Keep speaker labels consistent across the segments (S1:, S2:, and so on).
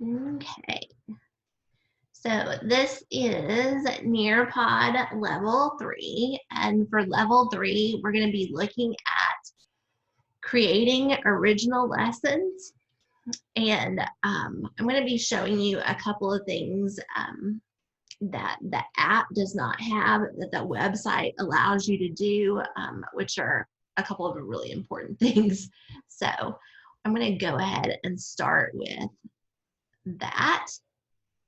S1: Okay, so this is Nearpod Level 3, and for Level 3, we're going to be looking at creating original lessons, and I'm going to be showing you a couple of things that the app does not have that the website allows you to do, which are a couple of really important things. So I'm going to go ahead and start with that.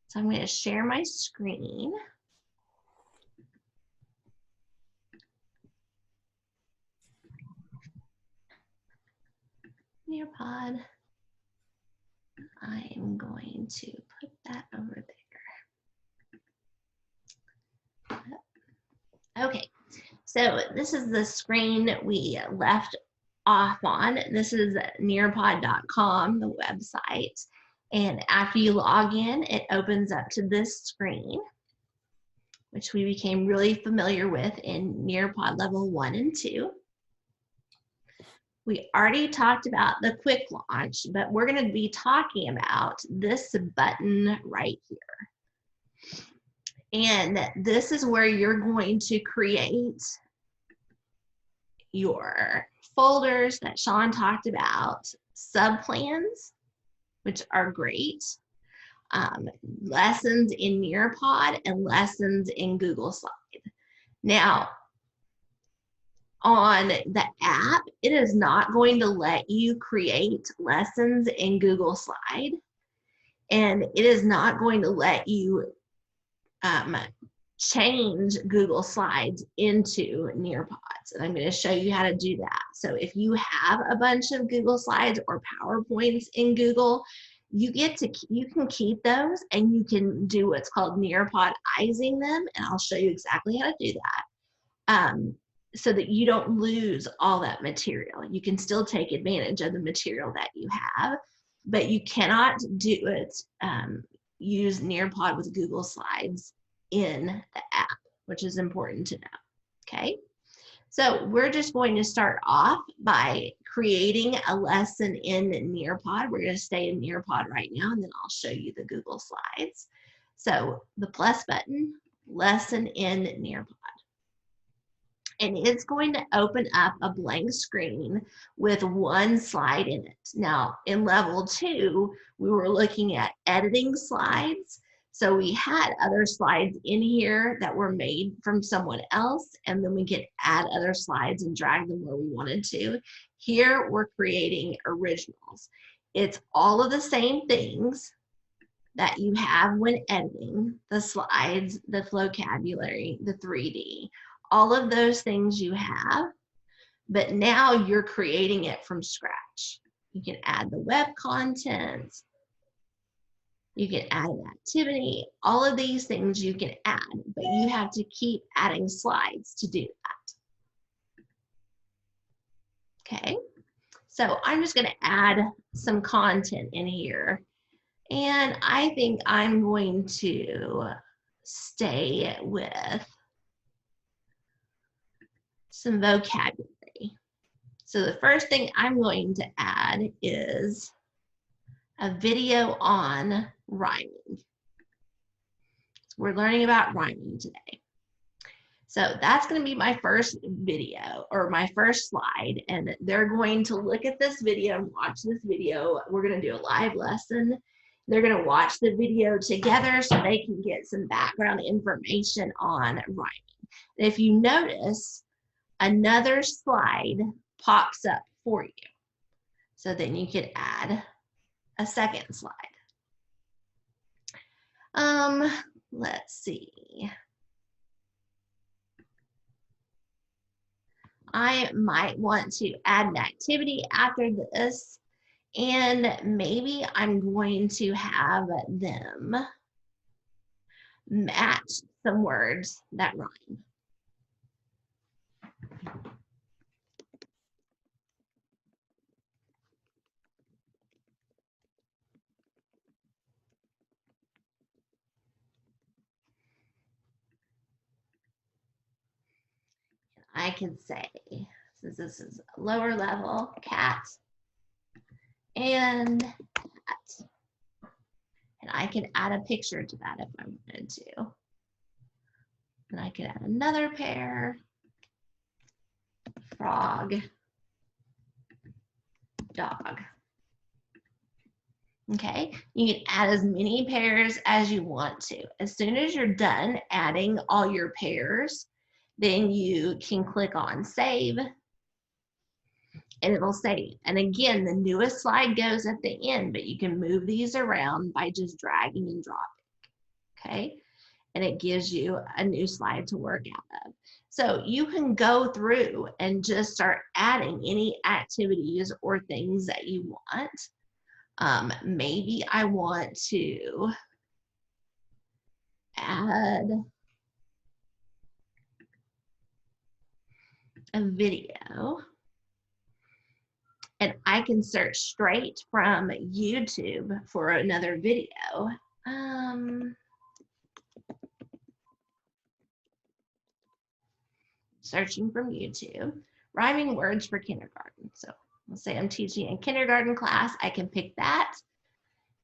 S1: So I'm going to share my screen. Nearpod. I am going to put that over there. Okay, so this is the screen we left off on. This is nearpod.com, the website. And after you log in, it opens up to this screen, which we became really familiar with in Nearpod Level 1 and 2. We already talked about the quick launch, but we're going to be talking about this button right here. And this is where you're going to create your folders that Sean talked about, subplans, which are great, lessons in Nearpod, and lessons in Google Slide. Now, on the app, it is not going to let you create lessons in Google Slide, and it is not going to let you change Google Slides into Nearpods. And I'm going to show you how to do that. So if you have a bunch of Google Slides or PowerPoints in Google, you can keep those and you can do what's called Nearpodizing them. And I'll show you exactly how to do that. So that you don't lose all that material. You can still take advantage of the material that you have, but you cannot do it, use Nearpod with Google Slides in the app, which is important to know, okay? So we're just going to start off by creating a lesson in Nearpod. We're going to stay in Nearpod right now, and then I'll show you the Google Slides. So the plus button, lesson in Nearpod. And it's going to open up a blank screen with one slide in it. Now, in level 2, we were looking at editing slides. So we had other slides in here that were made from someone else, and then we could add other slides and drag them where we wanted to. Here, we're creating originals. It's all of the same things that you have when editing, the slides, the vocabulary, the 3D. All of those things you have, but now you're creating it from scratch. You can add the web content, you can add an activity, all of these things you can add, but you have to keep adding slides to do that. Okay, so I'm just going to add some content in here, and I think I'm going to stay with some vocabulary. So the first thing I'm going to add is a video on rhyming. We're learning about rhyming today. So that's going to be my first video or my first slide, and they're going to look at this video and watch this video. We're going to do a live lesson. They're going to watch the video together so they can get some background information on rhyming. And if you notice, another slide pops up for you. So then you could add a second slide. Let's see. I might want to add an activity after this, and maybe I'm going to have them match some words that rhyme. I can say, since this is lower level, cat and cat. I could add a picture to that if I wanted to. And I could add another pair, frog, dog. Okay, you can add as many pairs as you want to. As soon as you're done adding all your pairs, then you can click on save and it'll save. And again, the newest slide goes at the end, but you can move these around by just dragging and dropping, okay? And it gives you a new slide to work out of. So you can go through and just start adding any activities or things that you want. Maybe I want to add a video, and I can search straight from YouTube for another video. Searching from YouTube, rhyming words for kindergarten. So let's say I'm teaching a kindergarten class, I can pick that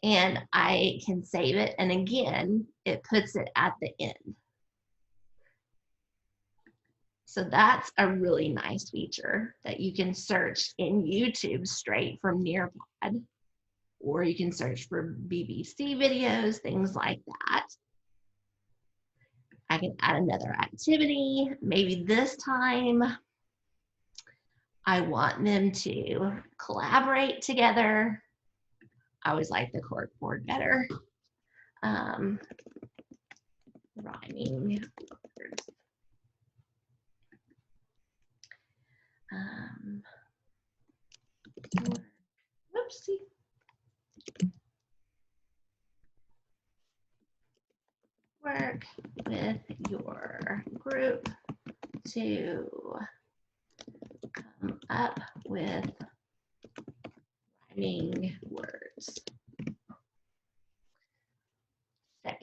S1: and I can save it. And again, it puts it at the end. So that's a really nice feature that you can search in YouTube straight from Nearpod, or you can search for BBC videos, things like that. I can add another activity. Maybe this time I want them to collaborate together. I always like the corkboard better. Rhyming words. Whoopsie. Work with your group to come up with rhyming words. Save.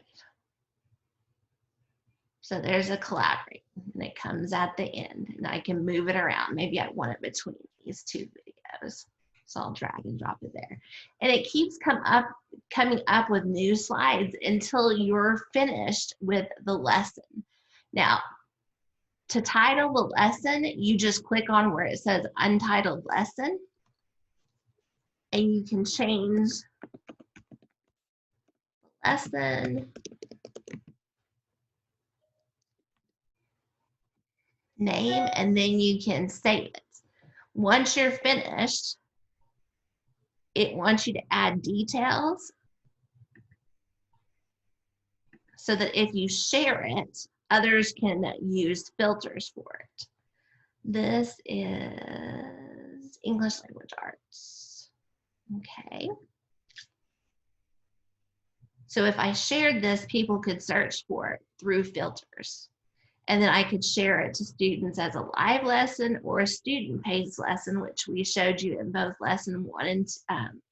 S1: So there's a collaborate, and it comes at the end, and I can move it around. Maybe I want it between these two videos. So I'll drag and drop it there. And it keeps coming up with new slides until you're finished with the lesson. Now, to title the lesson, you just click on where it says Untitled Lesson, and you can change lesson name, and then you can save it. Once you're finished, it wants you to add details so that if you share it, others can use filters for it. This is English language arts. Okay. So if I shared this, people could search for it through filters. And then I could share it to students as a live lesson or a student-paced lesson, which we showed you in both lesson 1 and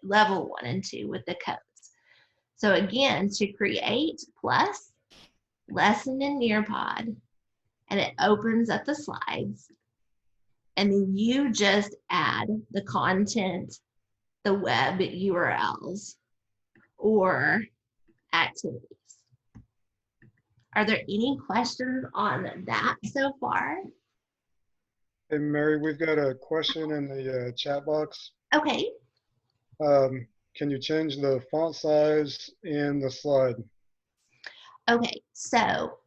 S1: level 1 and 2 with the codes. So again, to create plus lesson in Nearpod, and it opens up the slides, and then you just add the content, the web URLs, or activities. Are there any questions on that so far?
S2: Hey, Mary, we've got a question in the chat box.
S1: Okay.
S2: Can you change the font size in the slide?
S1: Okay, so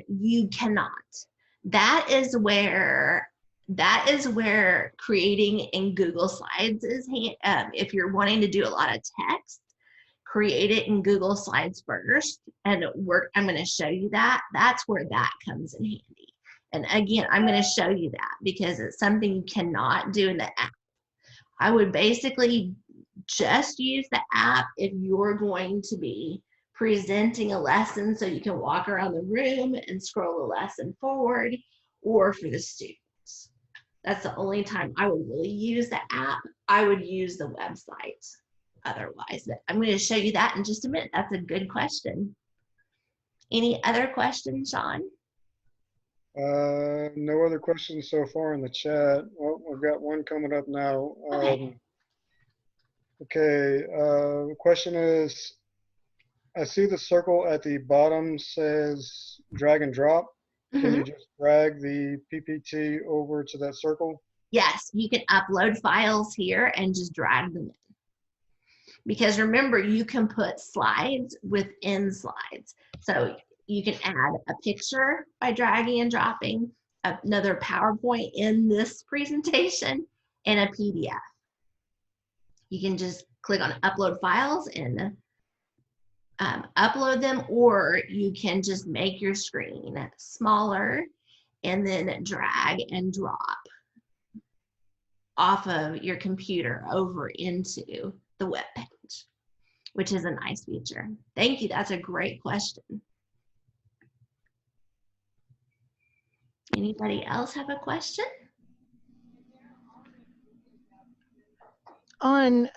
S1: you cannot. That is where creating in Google Slides is. If you're wanting to do a lot of text, create it in Google Slides first and work. I'm going to show you that. That's where that comes in handy. And again, I'm going to show you that because it's something you cannot do in the app. I would basically just use the app if you're going to be presenting a lesson so you can walk around the room and scroll the lesson forward, or for the students. That's the only time I would really use the app. I would use the website otherwise. But I'm going to show you that in just a minute. That's a good question. Any other questions, Sean?
S2: No other questions so far in the chat. Oh, I've got one coming up now.
S1: Okay.
S2: Okay, the question is, I see the circle at the bottom says drag and drop. Can
S1: Mhm.
S2: you just drag the PPT over to that circle?
S1: Yes, you can upload files here and just drag them in. Because remember, you can put slides within slides. So you can add a picture by dragging and dropping, another PowerPoint in this presentation, and a PDF. You can just click on upload files and upload them, or you can just make your screen smaller and then drag and drop off of your computer over into the web page, which is a nice feature. Thank you. That's a great question. Anybody else have a question?
S3: On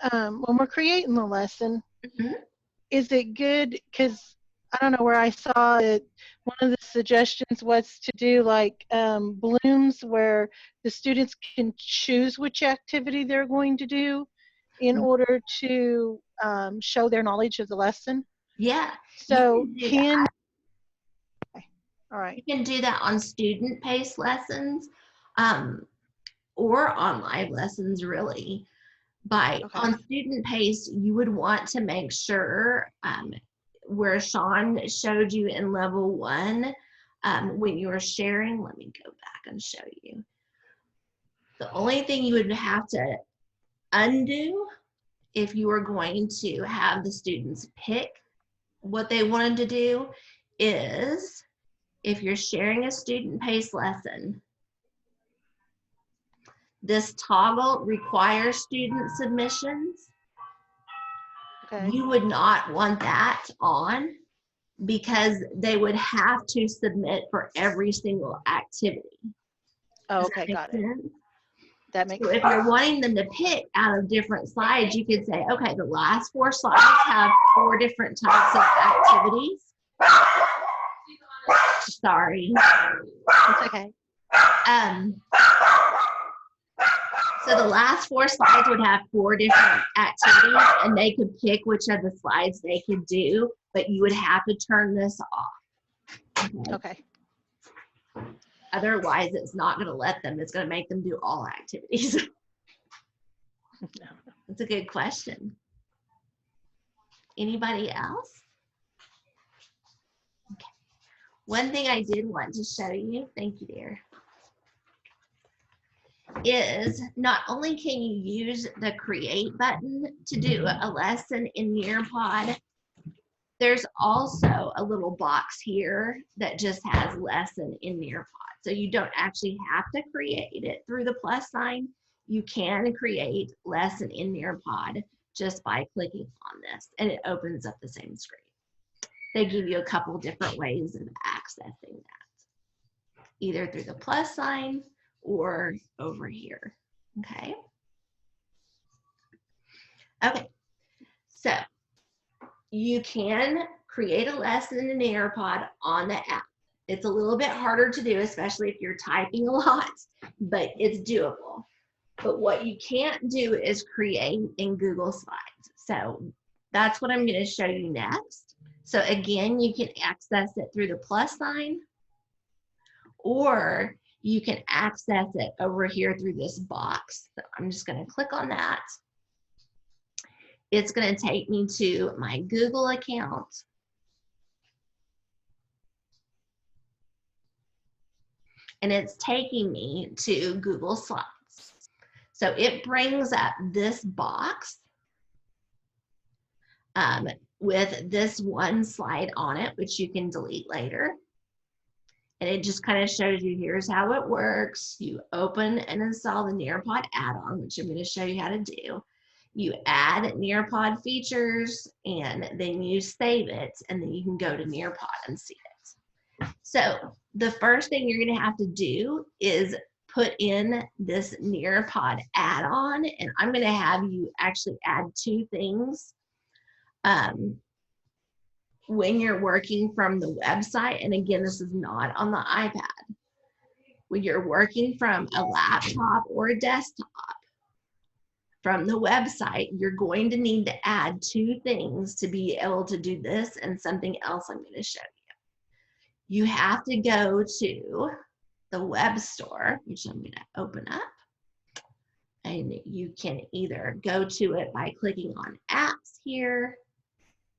S3: when we're creating the lesson,
S1: Mhm.
S3: is it good? Because I don't know where I saw it. One of the suggestions was to do like blooms where the students can choose which activity they're going to do in order to show their knowledge of the lesson.
S1: Yeah,
S3: So
S1: you can do that.
S3: All right.
S1: You can do that on student-paced lessons or on live lessons, really. On student-paced, you would want to make sure where Sean showed you in level 1, when you were sharing, let me go back and show you. The only thing you would have to undo if you were going to have the students pick what they wanted to do is, if you're sharing a student-paced lesson, this toggle requires student submissions.
S3: Okay.
S1: You would not want that on because they would have to submit for every single activity.
S3: Oh,
S1: Does
S3: okay,
S1: that make
S3: got it.
S1: sense?
S3: That makes
S1: So if
S3: sense.
S1: you're wanting them to pick out of different slides, you could say, okay, the last 4 slides have 4 different types of activities. Sorry.
S3: It's okay.
S1: So the last 4 slides would have 4 different activities, and they could pick which of the slides they could do, but you would have to turn this off.
S3: Okay.
S1: Otherwise, it's not going to let them. It's going to make them do all activities.
S3: No.
S1: That's a good question. Anybody else? Okay. One thing I did want to show you, thank you, dear, is not only can you use the create button to do a lesson in Nearpod, there's also a little box here that just has lesson in Nearpod. So you don't actually have to create it through the plus sign. You can create lesson in Nearpod just by clicking on this, and it opens up the same screen. They give you a couple different ways of accessing that, either through the plus sign or over here. Okay. Okay. So you can create a lesson in Nearpod on the app. It's a little bit harder to do, especially if you're typing a lot, but it's doable. But what you can't do is create in Google Slides. So that's what I'm going to show you next. So again, you can access it through the plus sign, or you can access it over here through this box. So I'm just going to click on that. It's going to take me to my Google account. And it's taking me to Google Slides. So it brings up this box with this one slide on it, which you can delete later. And it just kind of shows you, here's how it works. You open and install the Nearpod add-on, which I'm going to show you how to do. You add Nearpod features, and then you save it, and then you can go to Nearpod and see it. So the first thing you're going to have to do is put in this Nearpod add-on, and I'm going to have you actually add 2 things when you're working from the website. And again, this is not on the iPad. When you're working from a laptop or a desktop, from the website, you're going to need to add 2 things to be able to do this and something else I'm going to show you. You have to go to the web store, which I'm going to open up. And you can either go to it by clicking on apps here,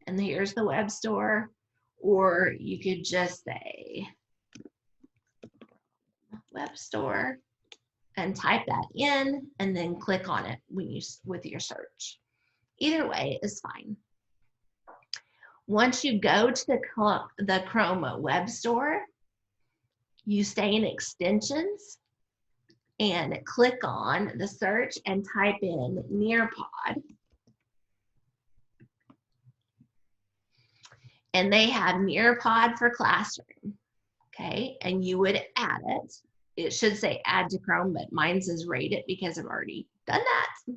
S1: and here's the web store, or you could just say web store and type that in and then click on it with your search. Either way is fine. Once you go to the Chrome web store, you stay in extensions and click on the search and type in Nearpod. And they have Nearpod for Classroom, okay? And you would add it. It should say add to Chrome, but mine says rate it because I've already done that.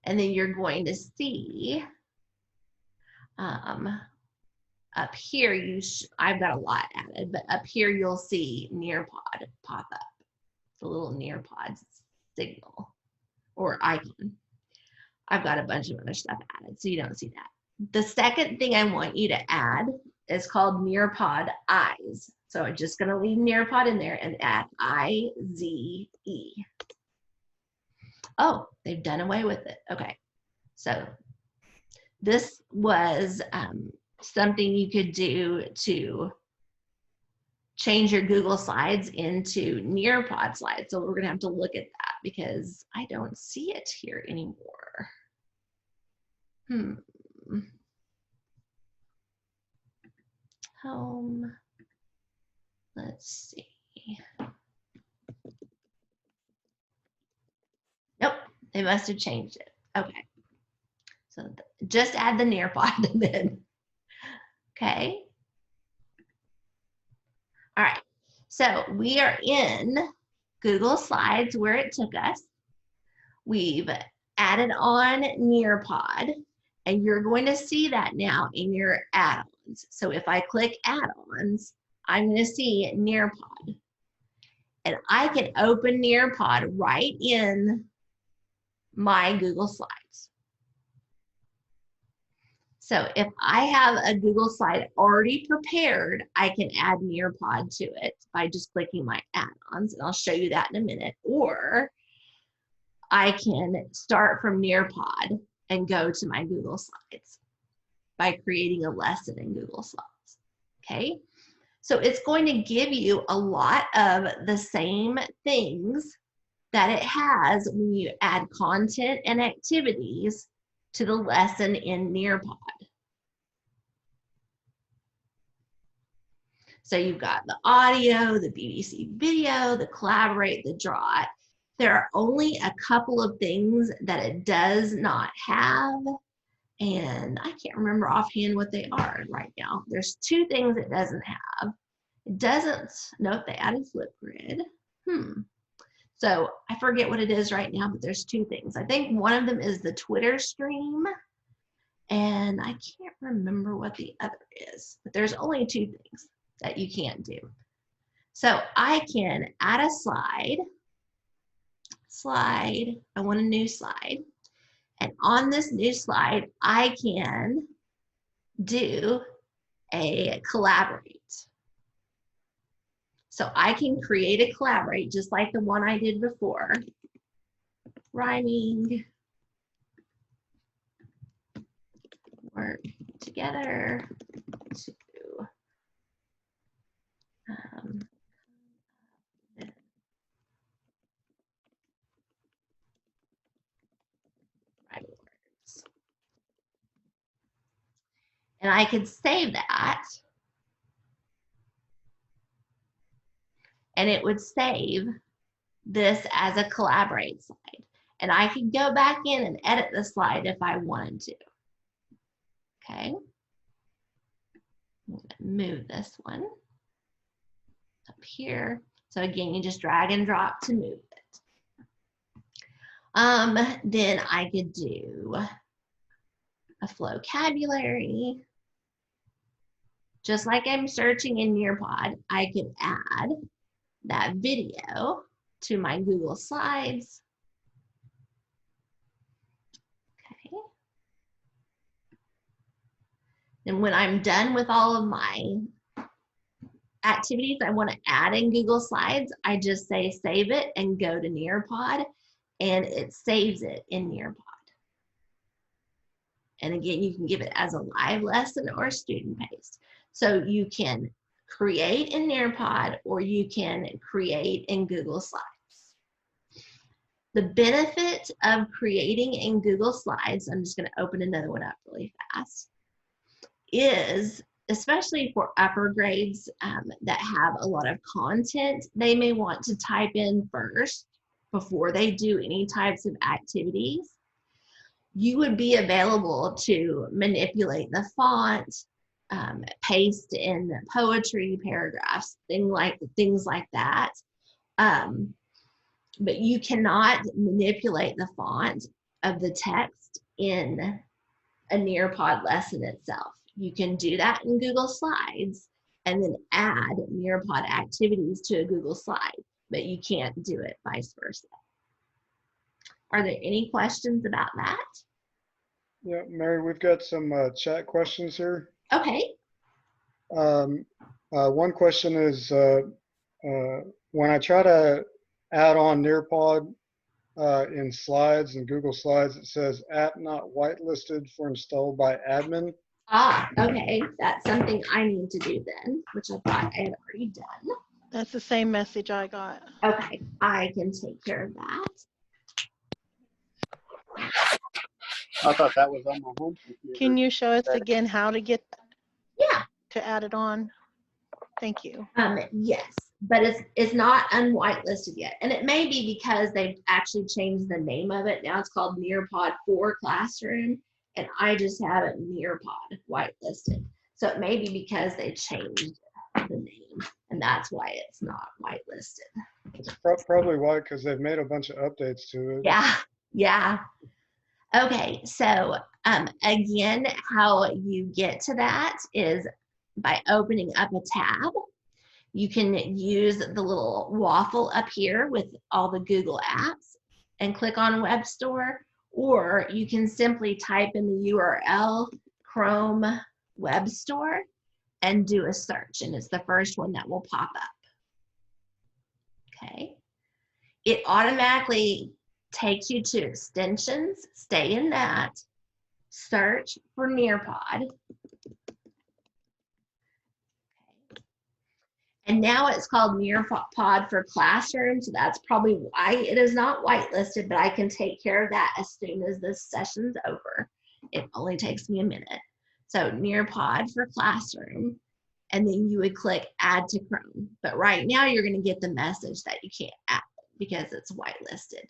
S1: And then you're going to see up here, I've got a lot added, but up here you'll see Nearpod pop up, the little Nearpod signal or icon. I've got a bunch of other stuff added, so you don't see that. The second thing I want you to add is called Nearpod Eyes. So I'm just gonna leave Nearpod in there and add I-Z-E. Oh, they've done away with it. Okay, so this was something you could do to change your Google Slides into Nearpod slides. So we're gonna have to look at that because I don't see it here anymore. Home, let's see. Nope, they must have changed it. Okay, so just add the Nearpod then. Okay. All right, so we are in Google Slides where it took us. We've added on Nearpod, and you're going to see that now in your add-ons. So if I click add-ons, I'm going to see Nearpod. And I can open Nearpod right in my Google Slides. So if I have a Google slide already prepared, I can add Nearpod to it by just clicking my add-ons, and I'll show you that in a minute. Or I can start from Nearpod and go to my Google Slides by creating a lesson in Google Slides, okay? So it's going to give you a lot of the same things that it has when you add content and activities to the lesson in Nearpod. So you've got the audio, the BBC video, the collaborate, the draw it. There are only a couple of things that it does not have, and I can't remember offhand what they are right now. There's 2 things it doesn't have. It doesn't, nope, they added Flipgrid. So I forget what it is right now, but there's 2 things. I think one of them is the Twitter stream, and I can't remember what the other is, but there's only 2 things that you can't do. So I can add a slide, I want a new slide, and on this new slide, I can do a collaborate. So I can create a collaborate just like the one I did before. Rhyming, work together to write words. And I could save that. And it would save this as a collaborate slide. And I can go back in and edit the slide if I wanted to. Okay. I'm going to move this one up here. So again, you just drag and drop to move it. Then I could do a vocabulary. Just like I'm searching in Nearpod, I could add that video to my Google Slides. Okay. And when I'm done with all of my activities I want to add in Google Slides, I just say save it and go to Nearpod, and it saves it in Nearpod. And again, you can give it as a live lesson or student paced. So you can create in Nearpod or you can create in Google Slides. The benefit of creating in Google Slides, I'm just going to open another one up really fast, is especially for upper grades that have a lot of content they may want to type in first before they do any types of activities. You would be available to manipulate the font, paste in poetry paragraphs, things like that. But you cannot manipulate the font of the text in a Nearpod lesson itself. You can do that in Google Slides and then add Nearpod activities to a Google slide, but you can't do it vice versa. Are there any questions about that?
S2: Yeah, Mary, we've got some chat questions here.
S1: Okay.
S2: One question is, when I try to add on Nearpod in Slides and Google Slides, it says app not whitelisted for installed by admin.
S1: Ah, okay. That's something I need to do then, which I thought I had already done.
S3: That's the same message I got.
S1: Okay, I can take care of that.
S4: I thought that was on my home computer.
S3: Can you show us again how to get
S1: Yeah.
S3: to add it on? Thank you.
S1: Yes, but it's not unwhitelisted yet. And it may be because they've actually changed the name of it. Now it's called Nearpod 4 Classroom, and I just have it Nearpod whitelisted. So it may be because they changed the name, and that's why it's not whitelisted.
S2: It's probably why, because they've made a bunch of updates to it.
S1: Yeah, yeah. Okay, so again, how you get to that is by opening up a tab. You can use the little waffle up here with all the Google apps and click on Web Store, or you can simply type in the URL Chrome Web Store and do a search, and it's the first one that will pop up. Okay. It automatically takes you to extensions. Stay in that. Search for Nearpod. And now it's called Nearpod for Classroom, so that's probably why it is not whitelisted, but I can take care of that as soon as this session's over. It only takes me a minute. So Nearpod for Classroom, and then you would click Add to Chrome. But right now you're going to get the message that you can't add because it's whitelisted.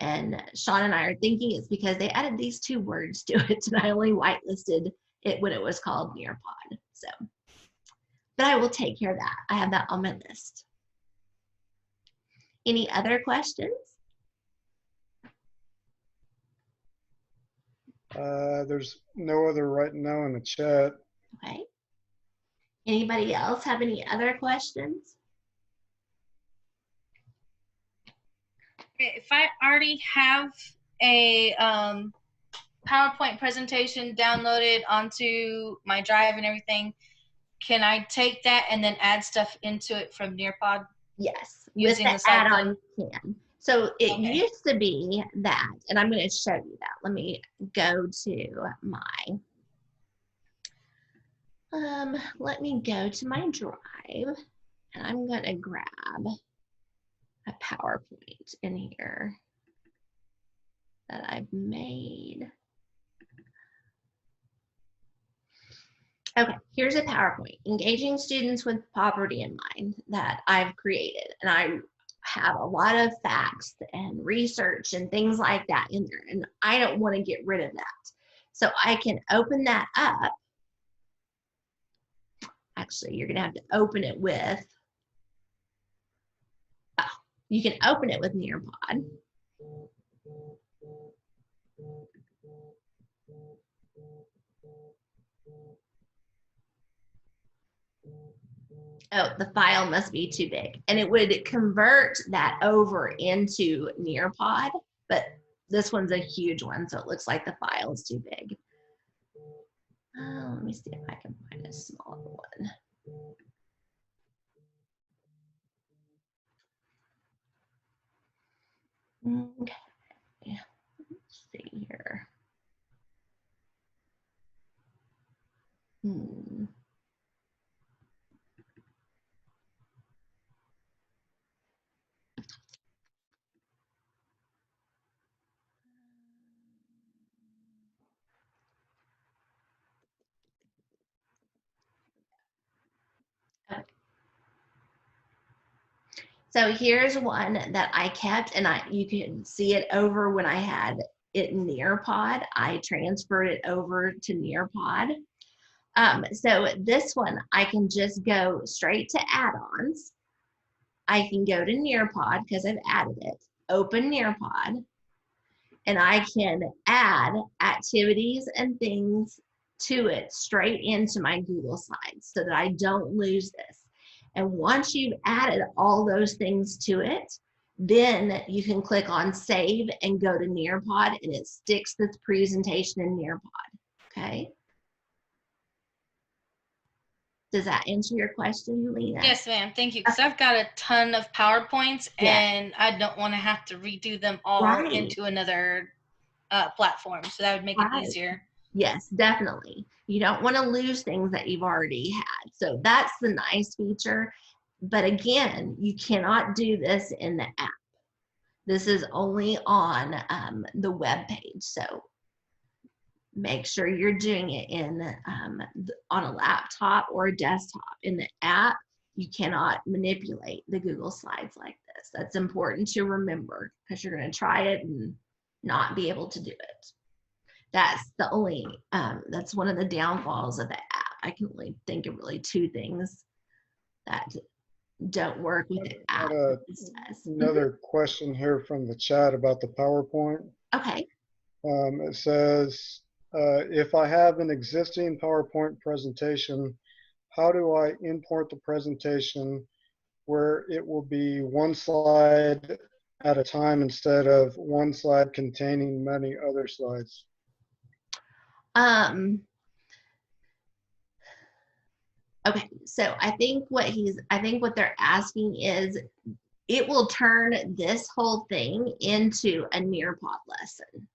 S1: And Sean and I are thinking it's because they added these 2 words to it, and I only whitelisted it when it was called Nearpod. So. But I will take care of that. I have that on my list. Any other questions?
S2: There's no other right now in the chat.
S1: Okay. Anybody else have any other questions?
S5: If I already have a PowerPoint presentation downloaded onto my drive and everything, can I take that and then add stuff into it from Nearpod?
S1: Yes,
S5: Using
S1: with
S5: the
S1: the
S5: slide
S1: add-on you can. So it
S5: Okay.
S1: used to be that, and I'm going to show you that. Let me go to my, let me go to my drive, and I'm going to grab a PowerPoint in here that I've made. Okay, here's a PowerPoint, engaging students with poverty in mind, that I've created. And I have a lot of facts and research and things like that in there. And I don't want to get rid of that. So I can open that up. Actually, you're going to have to open it with, you can open it with Nearpod. Oh, the file must be too big. And it would convert that over into Nearpod, but this one's a huge one, so it looks like the file is too big. Let me see if I can find a smaller one. Okay, let's see here. Okay. So here's one that I kept, and you can see it over when I had it in Nearpod. I transferred it over to Nearpod. So this one, I can just go straight to add-ons. I can go to Nearpod because I've added it, open Nearpod, and I can add activities and things to it straight into my Google Slides so that I don't lose this. And once you've added all those things to it, then you can click on save and go to Nearpod, and it sticks this presentation in Nearpod, okay? Does that answer your question, Lena?
S5: Yes, ma'am. Thank you. Because I've got a ton of PowerPoints, and I don't want to have to redo them all into another platform. So that would make it easier.
S1: Yes, definitely. You don't want to lose things that you've already had. So that's the nice feature. But again, you cannot do this in the app. This is only on the web page. So make sure you're doing it in on a laptop or a desktop. In the app, you cannot manipulate the Google Slides like this. That's important to remember because you're going to try it and not be able to do it. That's the only, that's one of the downfalls of the app. I can only think of really two things that don't work with the app.
S2: Another question here from the chat about the PowerPoint.
S1: Okay.
S2: It says, if I have an existing PowerPoint presentation, how do I import the presentation where it will be one slide at a time instead of one slide containing many other slides?
S1: Okay, so I think what they're asking is it will turn this whole thing into a Nearpod lesson.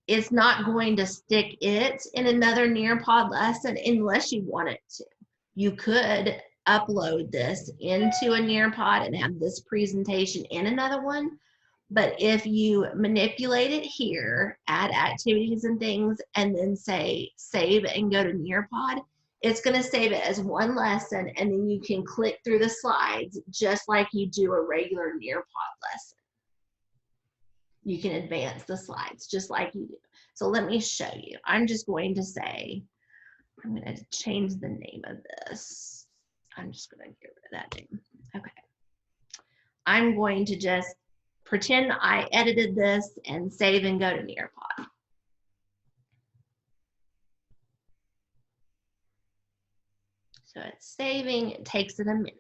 S1: It's not going to stick it in another Nearpod lesson unless you want it to. You could upload this into a Nearpod and have this presentation in another one. But if you manipulate it here, add activities and things, and then say save and go to Nearpod, it's going to save it as one lesson, and then you can click through the slides just like you do a regular Nearpod lesson. You can advance the slides just like you do. So let me show you. I'm just going to say, I'm going to change the name of this. I'm just going to get rid of that name. Okay. I'm going to just pretend I edited this and save and go to Nearpod. So it's saving, it takes it a minute,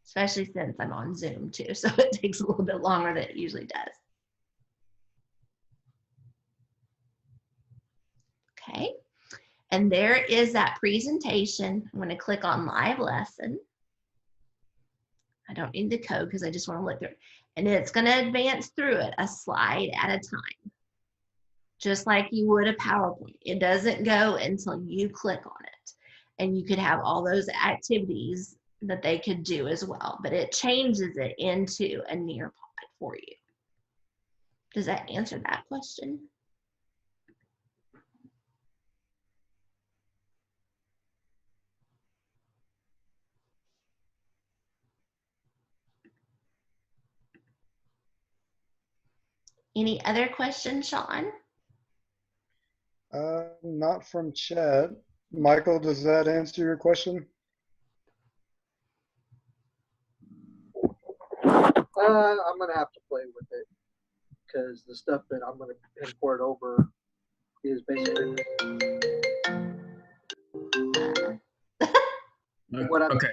S1: especially since I'm on Zoom too. So it takes a little bit longer than it usually does. Okay, and there is that presentation. I'm going to click on live lesson. I don't need the code because I just want to look through it. And it's going to advance through it a slide at a time, just like you would a PowerPoint. It doesn't go until you click on it. And you could have all those activities that they could do as well, but it changes it into a Nearpod for you. Does that answer that question? Any other questions, Sean?
S2: Not from chat. Michael, does that answer your question?
S6: I'm gonna have to play with it because the stuff that I'm gonna import over is basically. what I'm
S7: Okay.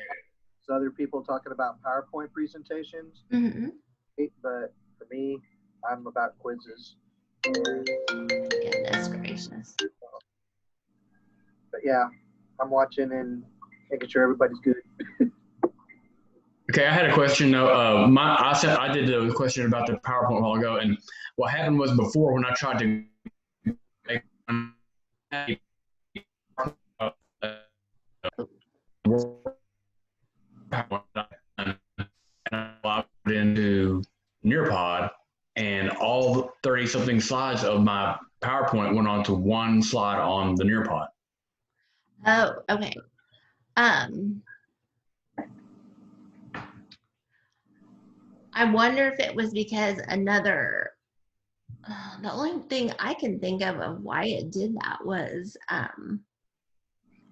S6: other people talking about PowerPoint presentations,
S1: Mm-hmm.
S6: but for me, I'm about quizzes.
S1: Goodness gracious.
S6: But yeah, I'm watching and making sure everybody's good.
S7: Okay, I had a question though. I did the question about the PowerPoint a while ago, and what happened was before when I tried to make into Nearpod, and all 30 something slides of my PowerPoint went onto one slide on the Nearpod.
S1: Oh, okay. I wonder if it was because the only thing I can think of why it did that was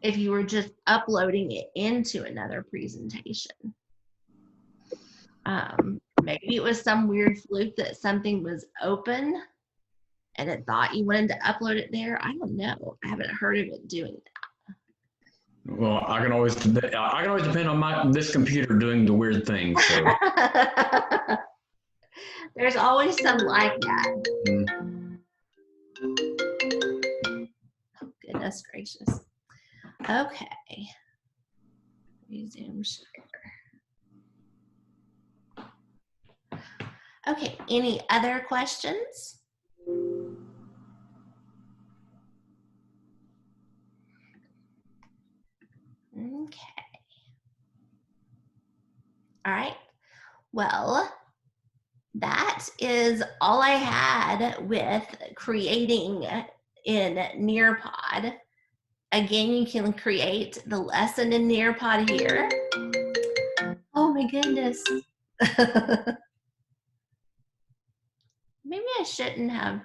S1: if you were just uploading it into another presentation. Maybe it was some weird fluke that something was open and it thought you wanted to upload it there. I don't know. I haven't heard of it doing that.
S7: Well, I can always depend on this computer doing the weird things. So.
S1: There's always some like that. Oh, goodness gracious. Okay. Resume share. Okay, any other questions? Okay. All right. Well, that is all I had with creating in Nearpod. Again, you can create the lesson in Nearpod here. Oh my goodness. Maybe I shouldn't have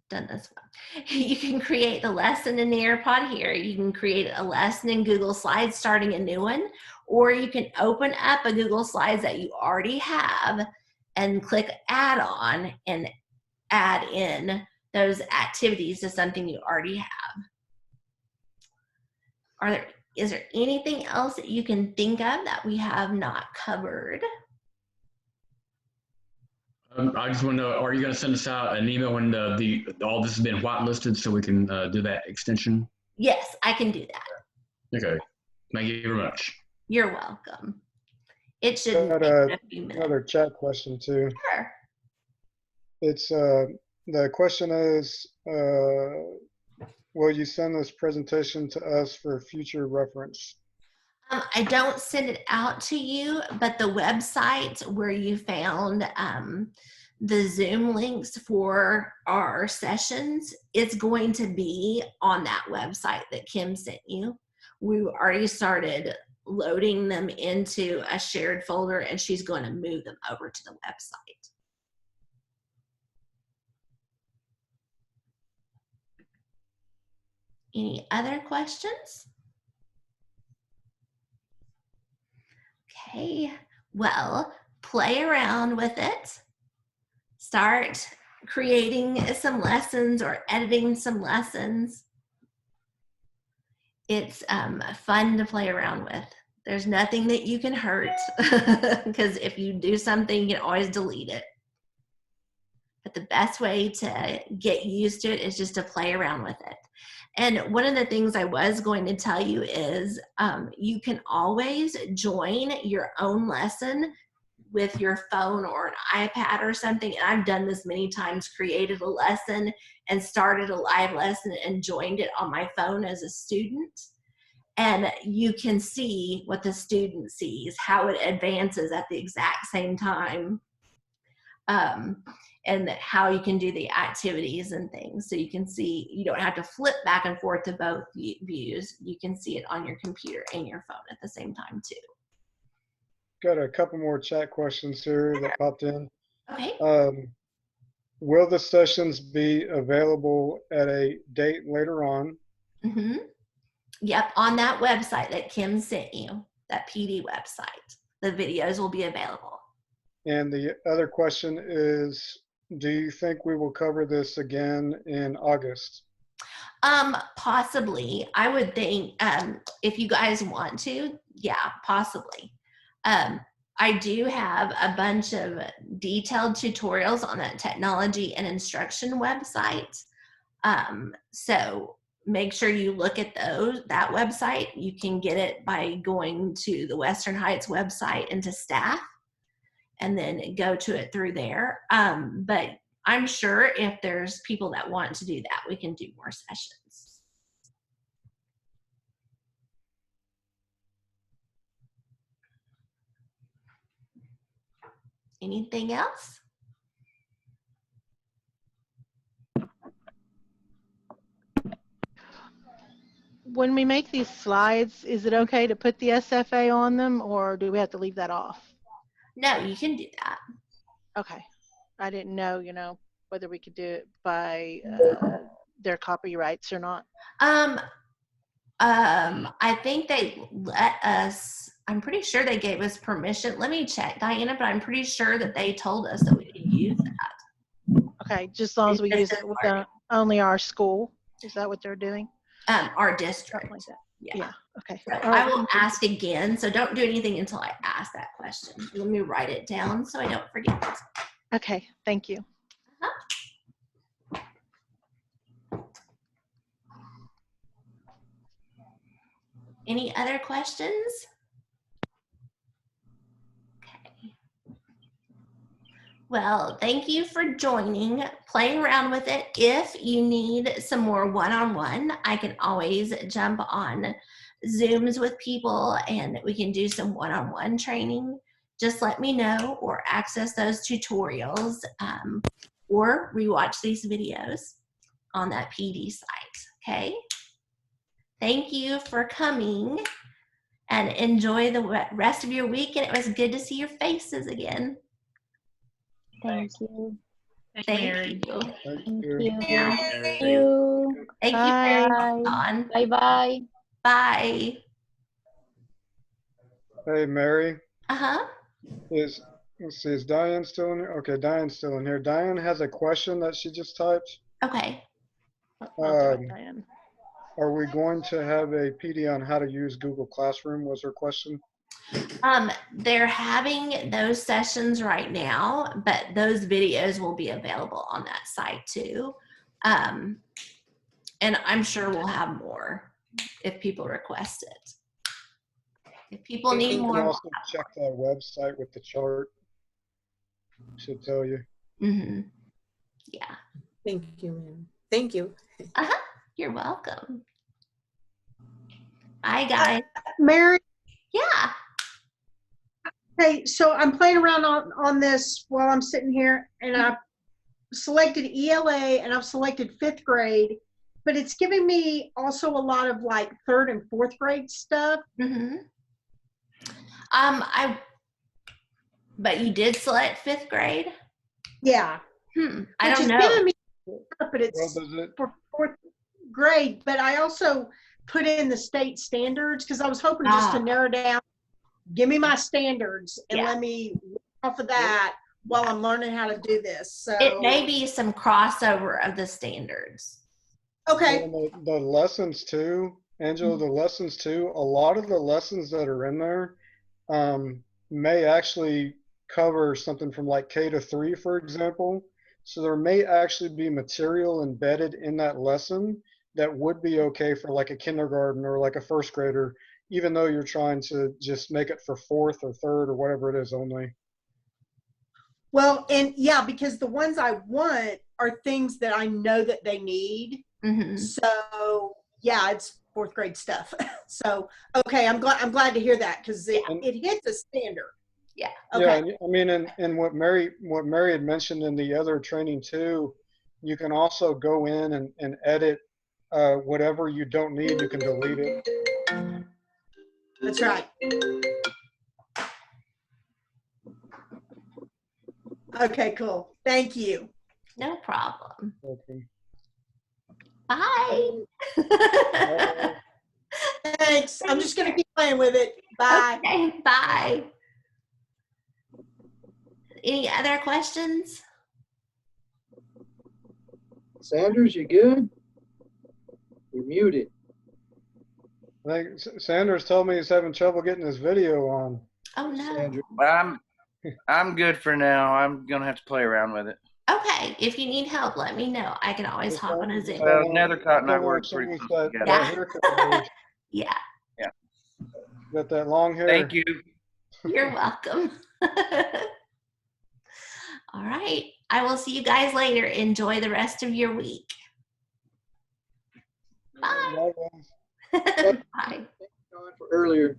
S1: done this one. You can create the lesson in Nearpod here. You can create a lesson in Google Slides starting a new one, or you can open up a Google Slides that you already have and click add on and add in those activities to something you already have. Is there anything else that you can think of that we have not covered?
S7: I just want to know, are you going to send us out an email when all this has been whitelisted so we can do that extension?
S1: Yes, I can do that.
S7: Okay. Thank you very much.
S1: You're welcome. It shouldn't
S2: Got
S1: take a few minutes.
S2: another chat question too.
S1: Sure.
S2: It's the question is, will you send this presentation to us for future reference?
S1: I don't send it out to you, but the website where you found the Zoom links for our sessions, it's going to be on that website that Kim sent you. We already started loading them into a shared folder, and she's going to move them over to the website. Any other questions? Okay, well, play around with it. Start creating some lessons or editing some lessons. It's fun to play around with. There's nothing that you can hurt because if you do something, you can always delete it. But the best way to get used to it is just to play around with it. And one of the things I was going to tell you is you can always join your own lesson with your phone or an iPad or something. And I've done this many times, created a lesson and started a live lesson and joined it on my phone as a student. And you can see what the student sees, how it advances at the exact same time. And how you can do the activities and things. So you can see, you don't have to flip back and forth to both views. You can see it on your computer and your phone at the same time too.
S2: Got a couple more chat questions here that popped in.
S1: Okay.
S2: Will the sessions be available at a date later on?
S1: Mm-hmm. Yep, on that website that Kim sent you, that PD website, the videos will be available.
S2: And the other question is, do you think we will cover this again in August?
S1: Possibly. I would think if you guys want to, yeah, possibly. I do have a bunch of detailed tutorials on that technology and instruction website. So make sure you look at that website. You can get it by going to the Western Heights website into staff and then go to it through there. But I'm sure if there's people that want to do that, we can do more sessions. Anything else?
S3: When we make these slides, is it okay to put the SFA on them, or do we have to leave that off?
S1: No, you can do that.
S3: Okay. I didn't know, whether we could do it by their copyrights or not.
S1: I think they let us, I'm pretty sure they gave us permission. Let me check, Diana, but I'm pretty sure that they told us that we could use that.
S3: Okay, just as long as we use it with only our school. Is that what they're doing?
S1: Our district.
S3: Something like that.
S1: Yeah.
S3: Okay.
S1: So I will ask again. So don't do anything until I ask that question. Let me write it down so I don't forget.
S3: Okay. Thank you.
S1: Any other questions? Okay. Well, thank you for joining, playing around with it. If you need some more one-on-one, I can always jump on Zooms with people and we can do some one-on-one training. Just let me know or access those tutorials or rewatch these videos on that PD site, okay? Thank you for coming and enjoy the rest of your week. And it was good to see your faces again.
S8: Thank you.
S1: Thank
S5: Mary.
S1: you.
S8: Thank you.
S1: Yeah.
S8: Thank you.
S1: Thank
S3: Bye.
S1: you,
S8: Bye. Bye-bye.
S1: Bye.
S2: Hey, Mary,
S1: Uh-huh.
S2: let's see, is Diane still in here? Okay, Diane's still in here. Diane has a question that she just typed.
S1: Okay.
S3: I'll do it,
S2: Um,
S3: Diane.
S2: Are we going to have a PD on how to use Google Classroom, was her question?
S1: They're having those sessions right now, but those videos will be available on that site too. And I'm sure we'll have more if people request it. If people need
S2: You can
S1: more,
S2: also check that website with the chart. Should tell you.
S1: mm-hmm. Yeah.
S9: Thank you, ma'am. Thank you.
S1: Uh-huh. You're welcome. Bye, guys.
S10: Mary,
S1: Yeah.
S10: hey, so I'm playing around on this while I'm sitting here, and I've selected ELA and I've selected 5th grade, but it's giving me also a lot of like 3rd and 4th grade stuff.
S1: Mm-hmm. But you did select 5th grade?
S10: Yeah.
S1: I don't know.
S10: Which is giving me, but it's
S2: Well, does it?
S10: for 4th grade, but I also put in the state standards because I was hoping just to narrow down, give me my standards and let me work off of that while I'm learning how to do this. So
S1: it may be some crossover of the standards.
S10: Okay.
S2: Well, the lessons too, Angela, the lessons too, a lot of the lessons that are in there may actually cover something from like K to 3, for example. So there may actually be material embedded in that lesson that would be okay for like a kindergarten or like a 1st grader, even though you're trying to just make it for 4th or 3rd or whatever it is only.
S10: Well, and yeah, because the ones I want are things that I know that they need.
S1: Mm-hmm.
S10: So yeah, it's 4th grade stuff. So okay, I'm glad to hear that because it hits a standard.
S1: Yeah.
S10: Okay.
S2: Yeah, I mean, and what Mary had mentioned in the other training too, you can also go in and edit whatever you don't need. You can delete it.
S10: That's right. Okay, cool. Thank you.
S1: No problem.
S2: Okay.
S1: Bye.
S10: Thanks. I'm just going to keep playing with it. Bye.
S1: Okay, bye. Any other questions?
S6: Sanders, you good? You're muted.
S2: I think Sanders told me he's having trouble getting his video on.
S1: Oh no.
S6: Sandra.
S11: Well, I'm good for now. I'm gonna have to play around with it.
S1: Okay, if you need help, let me know. I can always hop on a Zoom.
S11: Well, Nethercott and I
S2: Don't wanna
S11: work pretty
S2: change
S11: close
S2: that
S11: together.
S2: haircut of yours.
S1: Yeah,
S2: Got that long hair.
S11: Thank you.
S1: you're welcome. All right, I will see you guys later. Enjoy the rest of your week. Bye.
S2: Bye, guys.
S1: Bye.
S6: Thank you, John, for earlier.